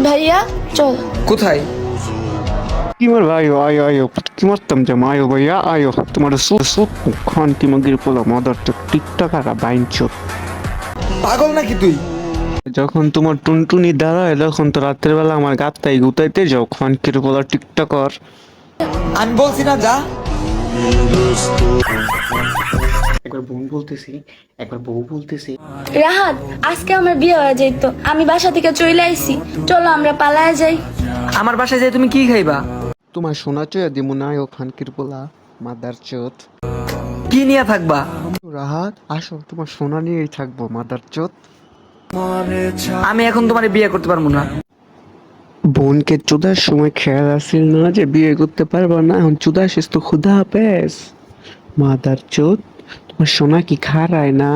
ভাইয়া চল। কোথায়? Timar ayo ayo ayo kimartam jam ayo bhaiya ayo তোমার সুত খান তিমাগির পোলা মাদার তো টিকটকারা বাইনচোদ। পাগল নাকি তুই? যখন তোমার টুনটুনি দাঁড়ায় তখন তো রাত্রের বেলা আমার গাত্তাই গুতাইতে যাও খানকির পোলা টিকটকার। আমি বলছি না যা। একবার বোন বলতেছি একবার বউ বলতেছি। রাহাত, আজকে আমার বিয়ে হয়ে যাইতো, আমি বাসা থেকে চলে আইছি, চলো আমরা পালায় যাই। আমার বাসায় যাই তুমি কি খাইবা? তোমার সোনা চয়া দিমু না ও খানকির পোলা মাদার চোদ। কি নিয়ে থাকবা? রাহাত আসো তোমার সোনা নিয়েই থাকবো মাদার চোদ। আমি এখন তোমার বিয়ে করতে পারবো না। বোনকে চুদার সময় খেয়াল আসিল না যে বিয়ে করতে পারবো না, এখন চুদা আসিস তো ক্ষুধা পেস মাদার চোদ। তোমার সোনা কি খারায় না?